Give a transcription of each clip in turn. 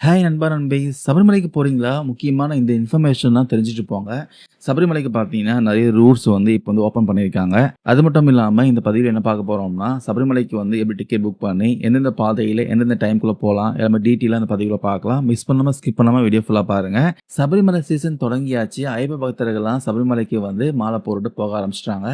Hi நண்பா நண்பி. சபரிமலைக்கு போறீங்களா? முக்கியமான இந்த இன்ஃபர்மேஷன்லாம் தெரிஞ்சுட்டு போங்க. சபரிமலைக்கு பார்த்தீங்கன்னா, நெறைய ரூட்ஸ் வந்து இப்போ வந்து ஓப்பன் பண்ணியிருக்காங்க. அது மட்டும் இல்லாம இந்த பதிவில என்ன பார்க்க போறோம்னா, சபரிமலைக்கு வந்து எப்படி டிக்கெட் புக் பண்ணி, எந்தெந்த பாதையில, எந்தெந்த டைம்குள்ள போலாம், எல்லாமே டீட்டெயிலா இந்த பதிவுல பார்க்கலாம். மிஸ் பண்ணாம, ஸ்கிப் பண்ணாம வீடியோ ஃபுல்லா பாருங்க. சபரிமலை சீசன் தொடங்கியாச்சு. ஐயப்ப பக்தர்கள்லாம் சபரிமலைக்கு வந்து மாலை போட்டுட்டு போக ஆரம்பிச்சுட்டாங்க.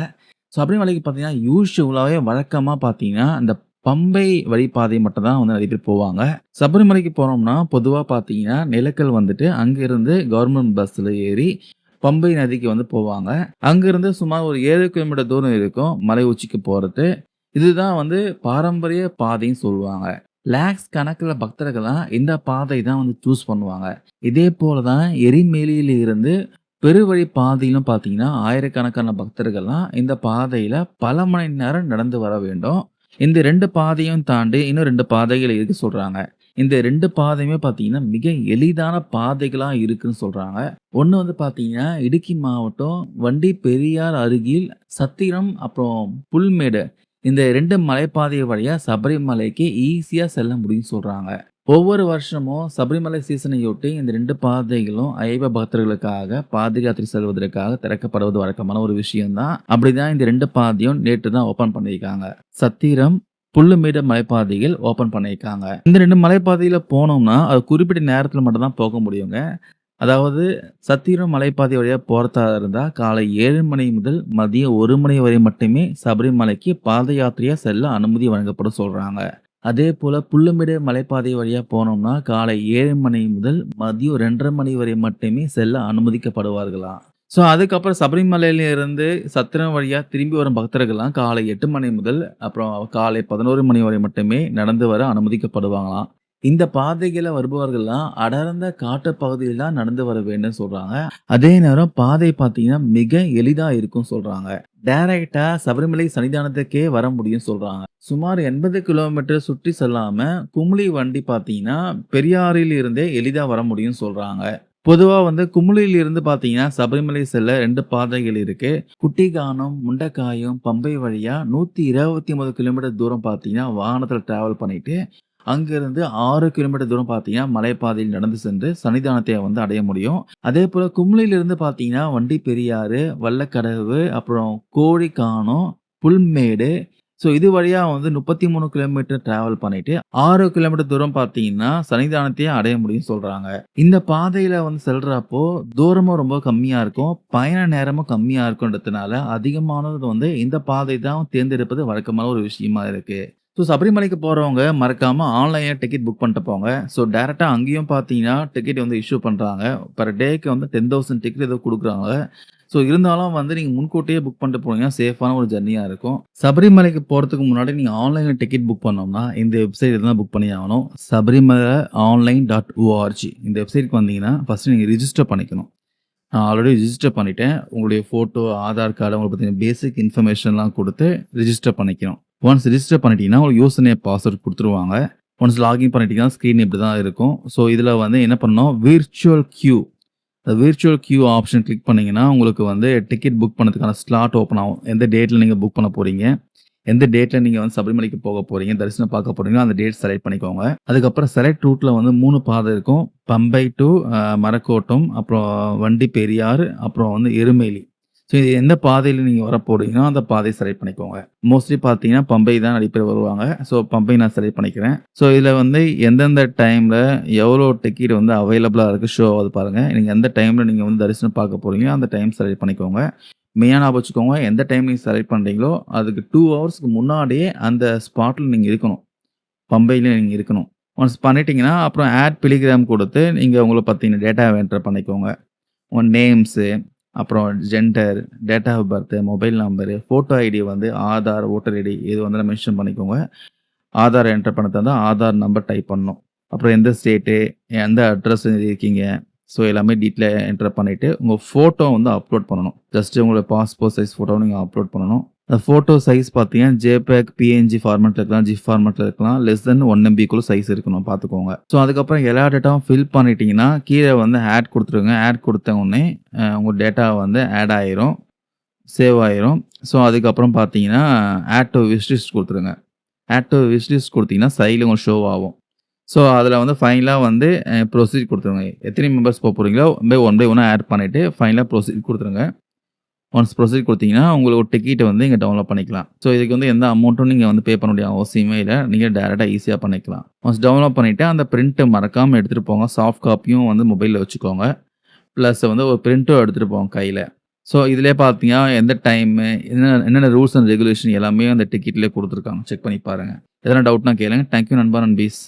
சபரிமலைக்கு பார்த்தீங்கன்னா, யூசுவலாவே வழக்கமா பார்த்தீங்கன்னா, அந்த பம்பை வழிப்பாதை மட்டும் தான் வந்து நெறைய பேர் போவாங்க. சபரிமலைக்கு போனோம்னா, பொதுவா பார்த்தீங்கன்னா, நிலக்கல் வந்துட்டு அங்கேருந்து கவர்மெண்ட் பஸ்ல ஏறி பம்பை நதிக்கு வந்து போவாங்க. அங்கேருந்து சுமார் ஒரு 7 கிலோமீட்டர் தூரம் இருக்கும் மலை உச்சிக்கு போறது. இதுதான் வந்து பாரம்பரிய பாதைன்னு சொல்லுவாங்க. லேக்ஸ் கணக்குல பக்தர்கள்லாம் இந்த பாதை தான் வந்து சூஸ் பண்ணுவாங்க. இதே போல தான் எரிமேலியில இருந்து பெருவழி பாதையிலும் பார்த்தீங்கன்னா, ஆயிரக்கணக்கான பக்தர்கள்லாம் இந்த பாதையில பல மணி நேரம் நடந்து வர வேண்டும். இந்த 2 பாதையும் தாண்டி இன்னும் 2 பாதைகள் இருக்கு சொல்றாங்க. இந்த 2 பாதையுமே பார்த்தீங்கன்னா, மிக எளிதான பாதைகளா இருக்குன்னு சொல்றாங்க. ஒண்ணு வந்து பார்த்தீங்கன்னா, இடுக்கி மாவட்டம் வண்டி பெரியார் அருகில் சத்திரம், அப்புறம் புல்மேடு. இந்த 2 மலைப்பாதை வழியா சபரிமலைக்கு ஈஸியா செல்ல முடியும்னு சொல்றாங்க. ஒவ்வொரு வருஷமும் சபரிமலை சீசனையொட்டி இந்த 2 பாதைகளும் ஐயப்ப பக்தர்களுக்காக பாத யாத்திரை செல்வதற்காக திறக்கப்படுவது வழக்கமான ஒரு விஷயம் தான். அப்படிதான் இந்த 2 பாதையும் நேற்று தான் ஓப்பன் பண்ணியிருக்காங்க. சத்திரம், புல்லுமேடு மலைப்பாதைகள் ஓப்பன் பண்ணியிருக்காங்க. இந்த 2 மலைப்பாதையில போனோம்னா, அது குறிப்பிட்ட நேரத்தில மட்டும் தான் போக முடியுங்க. அதாவது சத்திரம் மலைப்பாதை வழியா போறதா இருந்தா, காலை 7 மணி முதல் மதியம் 1 மணி வரை மட்டுமே சபரிமலைக்கு பாத யாத்திரையா செல்ல அனுமதி வழங்கப்படும் சொல்றாங்க. அதேபோல புல்லுமேடு மலைப்பாதை வழியா போனோம்னா, காலை 7 மணி முதல் மதியம் 2:30 மணி வரை மட்டுமே செல்ல அனுமதிக்கப்படுவார்களாம். ஸோ, அதுக்கப்புறம் சபரிமலையில இருந்து சத்திரம் வழியா திரும்பி வரும் பக்தர்கள்லாம் காலை 8 மணி முதல் அப்புறம் காலை 11 மணி வரை மட்டுமே நடந்து வர அனுமதிக்கப்படுவாங்களாம். இந்த பாதைகள்ல வருபவர்கள்லாம் அடர்ந்த காட்டுப் பகுதியில் தான் நடந்து வர வேண்டும் சொல்றாங்க. அதே நேரம் பாதை பார்த்தீங்கன்னா, மிக எளிதா இருக்கும் சொல்றாங்க. டைரக்ட்டா சபரிமலை சன்னிதானத்துக்கே வர முடியும்னு சொல்றாங்க. சுமார் 80 கிலோமீட்டர் சுற்றி செல்லாம, குமுளி வண்டி பார்த்தீங்கன்னா, பெரியாறில் இருந்தே எளிதா வர முடியும்னு சொல்றாங்க. பொதுவா வந்து குமுளியில் இருந்து பார்த்தீங்கன்னா, சபரிமலை செல்ல 2 பாதைகள் இருக்கு. குட்டிகானம், முண்டக்காயம், பம்பை வழியா 129 கிலோமீட்டர் தூரம் பார்த்தீங்கன்னா, வாகனத்தில டிராவல் பண்ணிட்டு, அங்கிருந்து 6 கிலோமீட்டர் தூரம் பார்த்தீங்கன்னா, மலைப்பாதையில் நடந்து சென்று சன்னிதானத்தை வந்து அடைய முடியும். அதேபோல குமுளியிலிருந்து பார்த்தீங்கன்னா, வண்டி பெரியாறு, வல்லக்கடவு, அப்புறம் கோழிக்கானம், புல்மேடு. ஸோ இது வழியா வந்து 33 கிலோமீட்டர் டிராவல் பண்ணிட்டு, 6 கிலோமீட்டர் தூரம் பார்த்தீங்கன்னா, சன்னிதானத்தையே அடைய முடியும்னு சொல்றாங்க. இந்த பாதையில வந்து செல்றப்போ, தூரமும் ரொம்ப கம்மியா இருக்கும். பயண நேரமும் கம்மியா இருக்குன்றதுனால, அதிகமானது வந்து இந்த பாதை தான் தேர்ந்தெடுப்பது வழக்கமான ஒரு விஷயமா இருக்கு. ஸோ சபரிமலைக்கு போறவங்க மறக்காம ஆன்லைன்ல டிக்கெட் புக் பண்ணிட்டு போங்க. ஸோ டைரக்ட்டா அங்கேயும் பார்த்தீங்கன்னா, டிக்கெட் வந்து இஷ்யூ பண்றாங்க. பெர் டேக்கு வந்து 10,000 டிக்கெட் ஏதோ குடுக்குறாங்க. ஸோ இருந்தாலும் வந்து நீங்க முன்கூட்டியே புக் பண்ணிட்டு போனீங்கன்னா, சேஃபான ஒரு ஜர்னியா இருக்கும். சபரிமலைக்கு போறதுக்கு முன்னாடி நீங்க ஆன்லைன்ல டிக்கெட் புக் பண்ணணும்னா, இந்த வெப்சைட்ல தான் புக் பண்ணி ஆகணும். sabrimalaonline.org இந்த வெப்சைட்க்கு வந்தீங்கன்னா, ஃபர்ஸ்ட் நீங்க ரிஜிஸ்டர் பண்ணிக்கணும். நான் ஆல்ரெடி ரிஜிஸ்டர் பண்ணிட்டேன். உங்களுடைய ஃபோட்டோ, ஆதார் கார்டு, உங்களுக்கு பத்தின பேசிக் இன்ஃபர்மேஷன்லாம் குடுத்து ரிஜிஸ்டர் பண்ணிக்கணும். ஒன்ஸ் ரிஜிஸ்டர் பண்ணிட்டீங்கன்னா, உங்களுக்கு யூசர் நேம், பாஸ்வேர்ட் குடுத்துருவாங்க. ஒன்ஸ் லாகின் பண்ணிட்டீங்கன்னா, ஸ்க்ரீன் இப்படி தான் இருக்கும். ஸோ இதில வந்து என்ன பண்ணணும், விர்ச்சுவல் கியூ. அந்த விர்ச்சுவல் கியூ ஆப்ஷன் கிளிக் பண்ணீங்கன்னா, உங்களுக்கு வந்து டிக்கெட் புக் பண்ணதுக்கான ஸ்லாட் ஓப்பன் ஆகும். எந்த டேட்ல நீங்க புக் பண்ண போறீங்க? எந்த டேட்ல நீங்க வந்து சபரிமலைக்கு போக போறீங்க, தரிசனம் பார்க்க போறீங்களோ, அந்த டேட் செலக்ட் பண்ணிக்கோங்க. அதுக்கப்புறம் செலக்ட் ரூட்ல வந்து 3 பாதை இருக்கும். பம்பை டூ மரக்கோட்டம், அப்புறம் வண்டி பெரியாறு, அப்புறம் வந்து எருமேலி. ஸோ இது எந்த பாதையில நீங்க வரப்போறீங்களோ, அந்த பாதைய செலக்ட் பண்ணிக்கோங்க. மோஸ்ட்லி பார்த்தீங்கன்னா, பம்பை தான் நெறைய பேர் வருவாங்க. ஸோ பம்பை நான் செலக்ட் பண்ணிக்கிறேன். ஸோ இதில வந்து எந்தெந்த டைம்ல எவ்வளோ டிக்கெட் வந்து அவைலபிளா இருக்கு ஷோ ஆகுது பாருங்க. நீங்க எந்த டைம்ல நீங்க வந்து தரிசனம் பார்க்க போறீங்களோ, அந்த டைம் செலக்ட் பண்ணிக்கோங்க. மெயினா ஞாபகம் வச்சுக்கோங்க. எந்த டைம் நீங்க செலக்ட் பண்றீங்களோ, அதுக்கு 2 ஹவர்ஸ்க்கு முன்னாடியே அந்த ஸ்பாட்ல நீங்க இருக்கணும். பம்பையில நீங்க இருக்கணும். ஒன்ஸ் பண்ணிட்டீங்கன்னா, அப்புறம் ஆட் பிலிகிராம் குடுத்து, நீங்க உங்கள பத்தின டேட்டாவ என்டர் பண்ணிக்கோங்க. உங்க நேம்ஸு, அப்புறம் gender, date of birth, mobile number, photo ID வந்து ஆதார், வோட்டர் ஐடி இது வந்து மென்ஷன் பண்ணிக்கோங்க. ஆதார் என்டர் பண்ண தந்தா ஆதார் நம்பர் டைப் பண்ணணும். அப்புறம் எந்த ஸ்டேட்டு, எந்த அட்ரஸ் இருக்கீங்க. ஸோ எல்லாமே டீட்டெயிலா என்டர் பண்ணிட்டு, உங்க ஃபோட்டோ வந்து அப்லோட் பண்ணணும். ஜஸ்ட் உங்களோட பாஸ்போர்ட் சைஸ் ஃபோட்டோவ நீங்க அப்லோட் பண்ணணும். அந்த ஃபோட்டோ சைஸ் பார்த்தீங்கன்னா, JPEG, PNG ஃபார்மேட்ல இருக்கலாம், GIF ஃபார்மேட்ல இருக்கலாம். லெஸ் தென் 1 MBக்குள்ள சைஸ் இருக்கணும் பார்த்துக்கோங்க. ஸோ அதுக்கப்புறம் எல்லா டேட்டாவும் ஃபில் பண்ணிட்டீங்கன்னா, கீழ வந்து ஆட் குடுத்துருங்க. ஆட் குடுத்த உடனே உங்க டேட்டா வந்து ஆட் ஆயிரும். சேவ் ஆயிரும். ஸோ அதுக்கப்புறம் பார்த்தீங்கன்னா, ஆட் டூ விஷ் லிஸ்ட் குடுத்துருங்க. ஆட் டூ விஷ் லிஸ்ட் குடுத்தீங்கன்னா, சைட்ல உங்களுக்கு ஷோ ஆகும். ஸோ அதில வந்து ஃபைனலா வந்து ப்ரொசீட் குடுத்துருங்க. எத்தனை மெம்பர்ஸ் போறீங்களோ ஒன் பை ஒன்னா ஆட் பண்ணிட்டு ஃபைனலா ப்ரொசீட் குடுத்துருங்க. ஒன்ஸ் ப்ரொசீட் குடுத்தீங்கன்னா, உங்களுக்கு ஒரு டிக்கெட்ட வந்து இங்க டவுன்லோட் பண்ணிக்கலாம். ஸோ இதுக்கு வந்து எந்த அமௌண்ட்டும் நீங்க வந்து பே பண்ண வேண்டிய அவசியமே இல்ல. நீங்க டைரக்ட்டா ஈஸியா பண்ணிக்கலாம். ஒன்ஸ் டவுன்லோட் பண்ணிட்டு அந்த பிரிண்ட்ட மறக்காம எடுத்துட்டு போங்க. சாஃப்ட் காப்பியும் வந்து மொபைல்ல வச்சுக்கோங்க. பிளஸ் வந்து ஒரு பிரிண்ட்டும் எடுத்துட்டு போங்க கையில. ஸோ இதிலயே பார்த்தீங்கன்னா, எந்த டைமு, என்னென்ன ரூல்ஸ் அண்ட் ரெகுலேஷன் எல்லாமே அந்த டிக்கெட்லயே குடுத்துருக்காங்க. செக் பண்ணி பாருங்க. எதனா டவுட்னா கேளுங்க. தேங்க் யூ நண்பா, நண்பீஸ்.